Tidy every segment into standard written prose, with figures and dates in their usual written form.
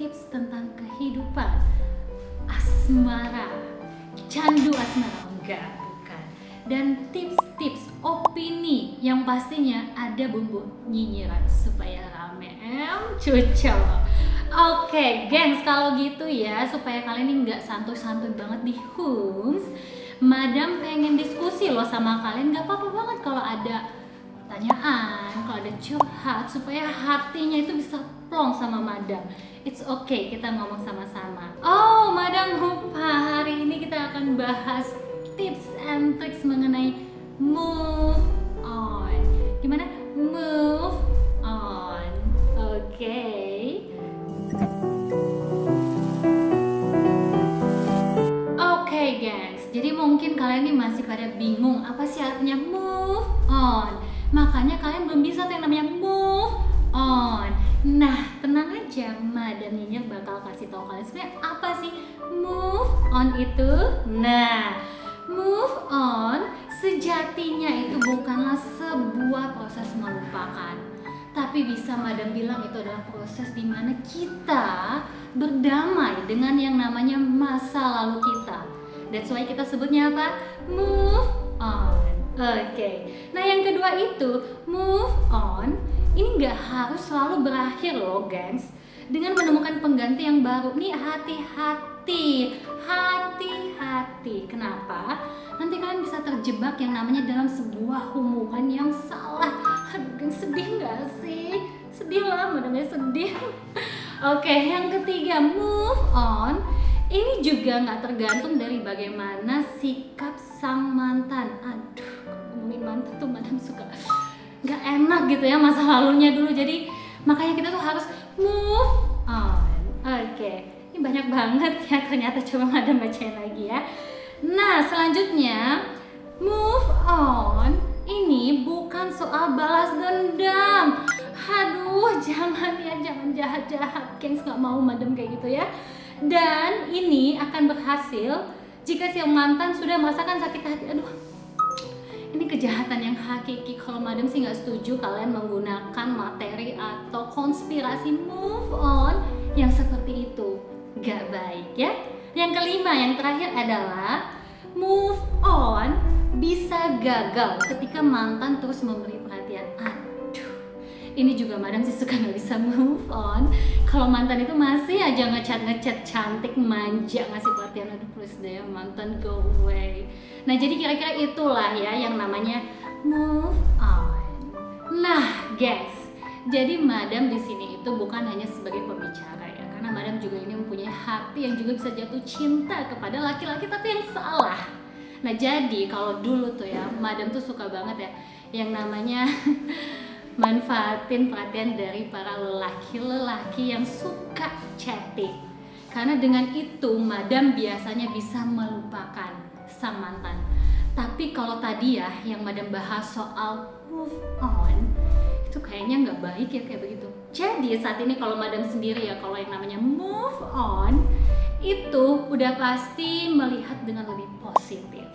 tips tentang kehidupan asmara, candu asmara, enggak, bukan. Dan tips-tips opini yang pastinya ada bumbu nyinyiran supaya rame, cocok. Oke, gengs, kalau gitu ya, supaya kalian ini nggak santuy-santuy banget di Hums, Madam pengen diskusi loh sama kalian. Nggak apa-apa banget kalau ada pertanyaan, kalau ada curhat, supaya hatinya itu bisa plong sama Madam. It's okay, kita ngomong sama-sama. Oh, Madam lupa, hari ini kita akan bahas tips and tricks mengenai move on. Gimana? Move on. Oke. Oke, guys. Jadi mungkin kalian nih masih pada bingung apa sih artinya move on. Makanya kalian belum bisa tuh yang namanya move on. Nah, tenang aja, Madam Nyinyir bakal kasih tahu kalian sebenarnya apa sih move on itu. Nah, move on sejatinya itu bukanlah sebuah proses melupakan, tapi bisa Madam bilang itu adalah proses di mana kita berdamai dengan yang namanya masa lalu kita. That's why kita sebutnya apa? Move on. Oke. Nah, yang kedua itu move on ini nggak harus selalu berakhir loh, gengs, dengan menemukan pengganti yang baru. Nih, hati-hati. Kenapa? Nanti kalian bisa terjebak yang namanya dalam sebuah hubungan yang salah. Aduh, gengs, sedih nggak sih? Sedih lah, Madamnya sedih. Oke, yang ketiga move on ini juga nggak tergantung dari bagaimana sikap sang mantan. Aduh, ngomongin mantan tuh Madam suka nggak enak gitu ya masa lalunya dulu. Jadi makanya kita tuh harus move on. Oke, ini banyak banget ya ternyata. Coba Madam bacain lagi ya. Nah, selanjutnya move on ini bukan soal balas dendam. Aduh, jangan ya, jangan jahat-jahat, gengs, nggak mau Madam kayak gitu ya. Dan ini akan berhasil jika si mantan sudah merasakan sakit hati. Aduh, ini kejahatan yang hakiki. Kalau Madam sih nggak setuju kalian menggunakan materi atau konspirasi move on yang seperti itu. Nggak baik ya. Yang kelima, yang terakhir adalah move on bisa gagal ketika mantan terus memberi perhatian. Ini juga Madam sih suka nggak bisa move on kalau mantan itu masih aja ngechat cantik, manja, ngasih perhatian. Aduh, please deh mantan, go away. Nah, jadi kira-kira itulah ya yang namanya move on. Nah, guys, jadi Madam di sini itu bukan hanya sebagai pembicara ya, karena Madam juga ini mempunyai hati yang juga bisa jatuh cinta kepada laki-laki tapi yang salah. Nah, jadi kalau dulu tuh ya Madam tuh suka banget ya yang namanya manfaatin perhatian dari para lelaki yang suka chatting. Karena dengan itu Madam biasanya bisa melupakan sang mantan. Tapi kalau tadi ya yang Madam bahas soal move on, itu kayaknya nggak baik ya kayak begitu. Jadi saat ini kalau Madam sendiri ya, kalau yang namanya move on itu udah pasti melihat dengan lebih positif.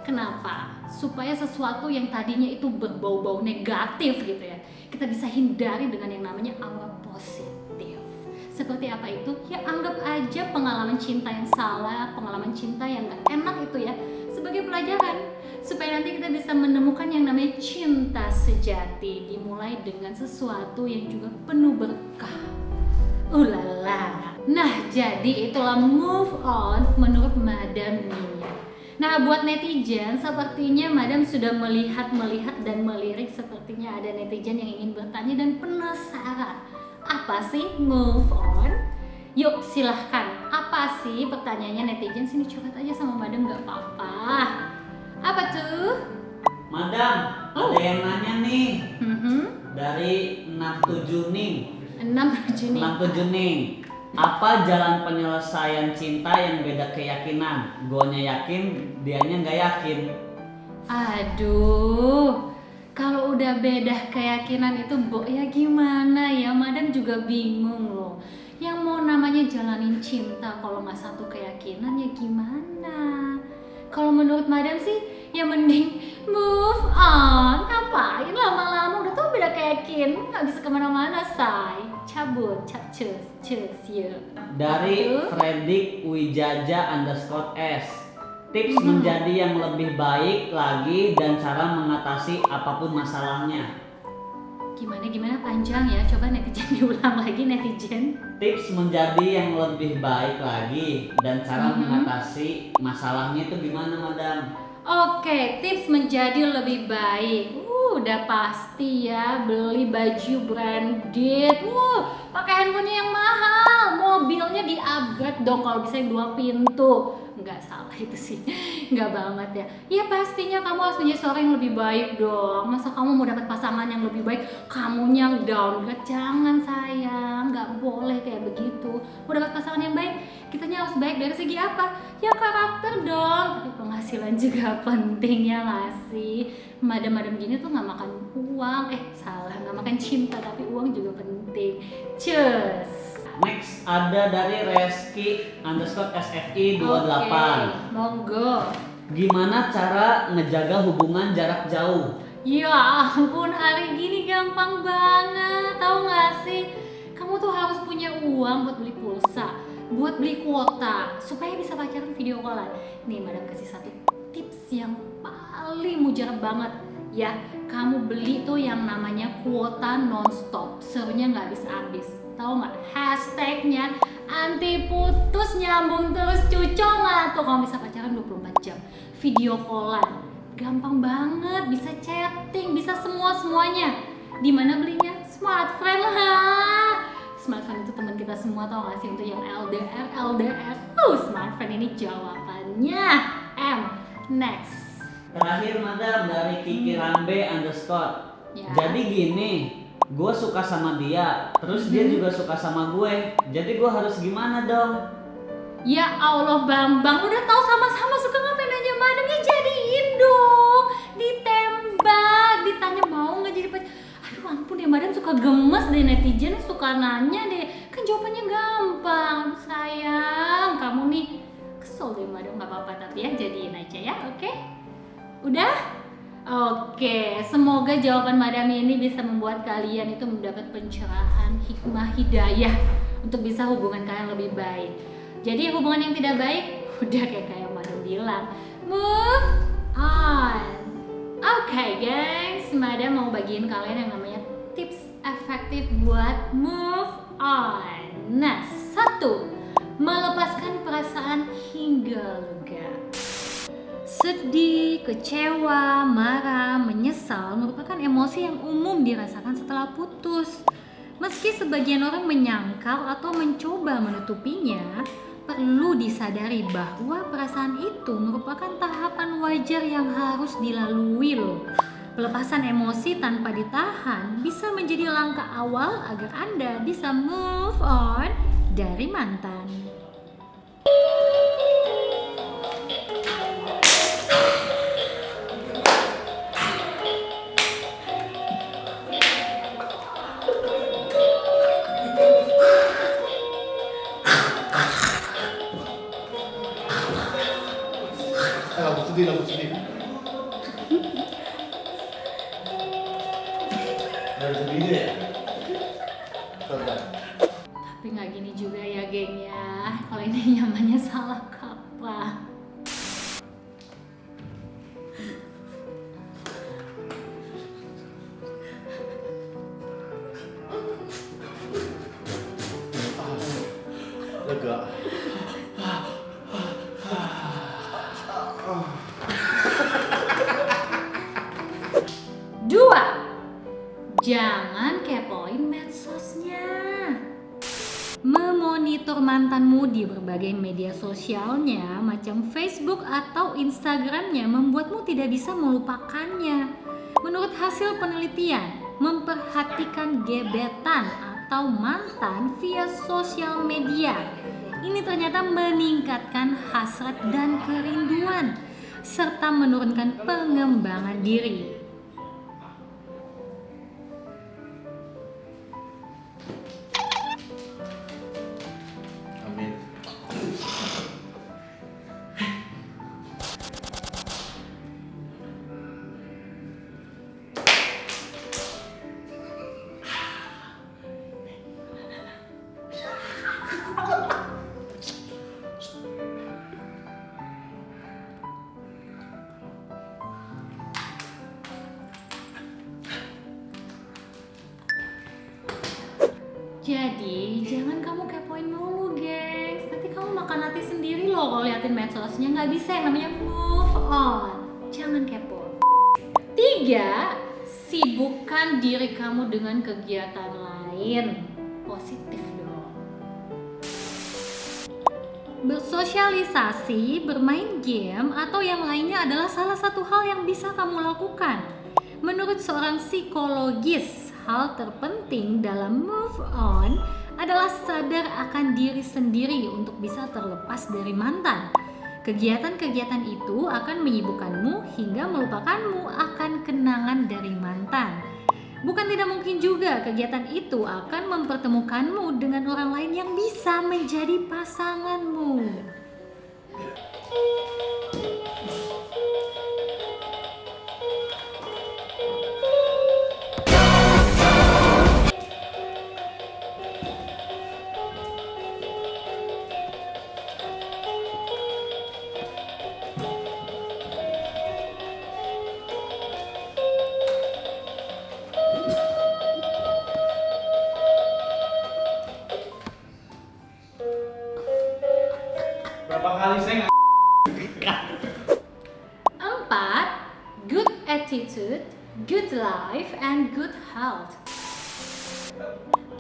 Kenapa? Supaya sesuatu yang tadinya itu berbau-bau negatif gitu ya, kita bisa hindari dengan yang namanya aura positif. Seperti apa itu? Ya anggap aja pengalaman cinta yang salah, pengalaman cinta yang gak enak itu ya, sebagai pelajaran. Supaya nanti kita bisa menemukan yang namanya cinta sejati, dimulai dengan sesuatu yang juga penuh berkah. Ulala. Nah, jadi itulah move on menurut Madam Nia. Nah, buat netizen, sepertinya Madam sudah melihat dan melirik. Sepertinya ada netizen yang ingin bertanya dan penasaran. Apa sih move on? Yuk, silahkan. Apa sih pertanyaannya netizen? Sini curhat aja sama Madam, gak apa-apa. Apa tuh? Madam, ada yang nanya nih. Dari 67 nih. 67 nih. Apa jalan penyelesaian cinta yang beda keyakinan? Guanya yakin, dianya nggak yakin. Aduh, kalau udah beda keyakinan itu ya gimana ya? Madam juga bingung loh. Yang mau namanya jalanin cinta kalau nggak satu keyakinan ya gimana? Kalau menurut Madam sih ya mending move on. Ngapain lama-lama udah tau beda keyakinan, nggak bisa kemana-mana, say. Cabut. Cus ya. Dari Fredrik Wijaja _S. Tips menjadi yang lebih baik lagi dan cara mengatasi apapun masalahnya. Gimana panjang ya, coba netizen diulang lagi netizen. Tips menjadi yang lebih baik lagi dan cara mengatasi masalahnya itu gimana, Madam? Oke, tips menjadi lebih baik. Udah pasti ya, beli baju branded. Pakai handphonenya yang mahal, mobilnya di-upgrade dong kalau bisa yang 2 pintu. Nggak salah itu sih, nggak banget ya. Ya pastinya kamu harus menjadi seorang yang lebih baik dong. Masa kamu mau dapat pasangan yang lebih baik, kamunya yang downgrade? Jangan sayang, nggak boleh kayak begitu. Mau dapat pasangan yang baik, kitanya harus baik dari segi apa? Ya karakter dong. Tapi penghasilan juga penting ya nggak sih? Madam-madam gini tuh nggak makan uang, salah, nggak makan cinta tapi uang juga penting. Cus. Next ada dari Reski _SFI 28. Monggo. Gimana cara ngejaga hubungan jarak jauh? Ya ampun, hari gini gampang banget, tahu nggak sih? Kamu tuh harus punya uang buat beli pulsa, buat beli kuota, supaya bisa pacaran video callan. Nih, Madam kasih satu tips yang paling mujarab banget. Ya, kamu beli tuh yang namanya kuota nonstop, serunya nggak habis-habis. Tahu nggak? Hashtagnya anti putus, nyambung terus, cucongan tuh kalau bisa pacaran 24 jam. Video callan, gampang banget, bisa chatting, bisa semuanya. Di mana belinya? Smartfriend lah. Smartfriend itu teman kita semua, tau gak sih, untuk yang LDR. Smartfriend ini jawabannya. Next. Terakhir, Madam, dari Kiki Rambe _ Ya. Jadi gini, gue suka sama dia, terus dia juga suka sama gue. Jadi gue harus gimana dong? Ya Allah Bambang, udah tahu sama-sama suka, ngapain nanya Madam? Ya jadiin dong, ditembak, ditanya mau nggak jadi pacar. Aduh ampun ya, Madam suka gemes deh, netizen suka nanya deh. Kan jawabannya gampang. Sayang, kamu nih kesel deh Madam, nggak apa-apa tapi ya jadiin aja ya, oke? Udah? Oke, semoga jawaban Madam ini bisa membuat kalian itu mendapat pencerahan, hikmah, hidayah untuk bisa hubungan kalian lebih baik. Jadi hubungan yang tidak baik, udah kayak Madam bilang, move on. Oke guys, Madam mau bagiin kalian yang namanya tips efektif buat move on. Nah, 1, melepaskan perasaan hingga lega. Sedih, kecewa, marah, menyesal merupakan emosi yang umum dirasakan setelah putus. Meski sebagian orang menyangkal atau mencoba menutupinya, perlu disadari bahwa perasaan itu merupakan tahapan wajar yang harus dilalui loh. Pelepasan emosi tanpa ditahan bisa menjadi langkah awal agar Anda bisa move on dari mantan. Lagu sedih. Lagu sedih ya? Tapi nggak gini juga ya geng ya, kalau ini nyamannya salah kaprah. Lega. 2, jangan kepoin medsosnya. Memonitor mantanmu di berbagai media sosialnya macam Facebook atau Instagramnya membuatmu tidak bisa melupakannya. Menurut hasil penelitian, memperhatikan gebetan atau mantan via sosial media ini ternyata meningkatkan hasrat dan kerinduan serta menurunkan pengembangan diri. Amin. Jadi jangan kamu kepoin mulu, gengs. Nanti kamu makan hati sendiri loh kalau liatin medsosnya. Nggak bisa, yang namanya move on. Jangan kepo. 3. Sibukkan diri kamu dengan kegiatan lain. Positif dong. Bersosialisasi, bermain game, atau yang lainnya adalah salah satu hal yang bisa kamu lakukan. Menurut seorang psikologis, hal terpenting dalam move on adalah sadar akan diri sendiri untuk bisa terlepas dari mantan. Kegiatan-kegiatan itu akan menyibukkanmu hingga melupakanmu akan kenangan dari mantan. Bukan tidak mungkin juga kegiatan itu akan mempertemukanmu dengan orang lain yang bisa menjadi pasanganmu. Berapa kali saya nggak 4. Good attitude, good life, and good health.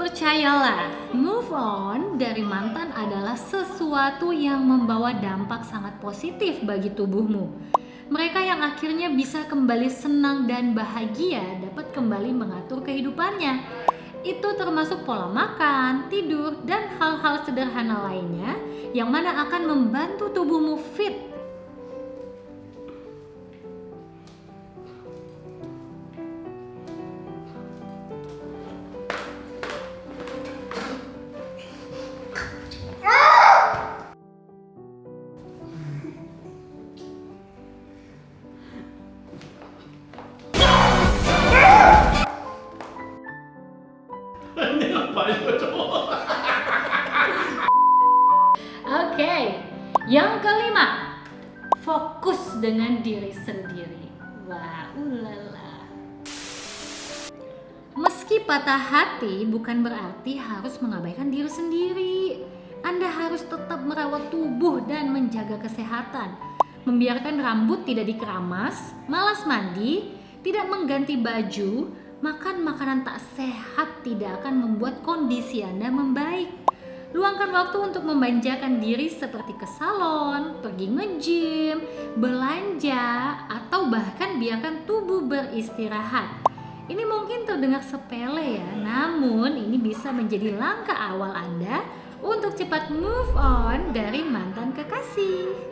Percayalah, move on dari mantan adalah sesuatu yang membawa dampak sangat positif bagi tubuhmu. Mereka yang akhirnya bisa kembali senang dan bahagia dapat kembali mengatur kehidupannya. Itu termasuk pola makan, tidur, dan hal-hal sederhana lainnya yang mana akan membantu tubuhmu fit. Ini ngapain cowok? Oke, yang kelima, fokus dengan diri sendiri. Wah, ulala. Meski patah hati bukan berarti harus mengabaikan diri sendiri. Anda harus tetap merawat tubuh dan menjaga kesehatan. Membiarkan rambut tidak dikeramas, malas mandi, tidak mengganti baju, makan makanan tak sehat tidak akan membuat kondisi Anda membaik. Luangkan waktu untuk memanjakan diri seperti ke salon, pergi nge-gym, belanja, atau bahkan biarkan tubuh beristirahat. Ini mungkin terdengar sepele ya, namun ini bisa menjadi langkah awal Anda untuk cepat move on dari mantan kekasih.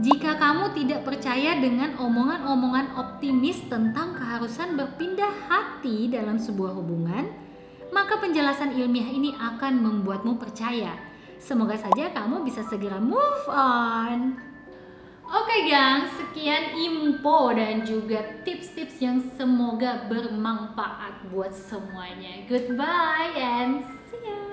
Jika kamu tidak percaya dengan omongan-omongan optimis tentang keharusan berpindah hati dalam sebuah hubungan, maka penjelasan ilmiah ini akan membuatmu percaya. Semoga saja kamu bisa segera move on. Oke gang, sekian info dan juga tips-tips yang semoga bermanfaat buat semuanya. Goodbye and see you.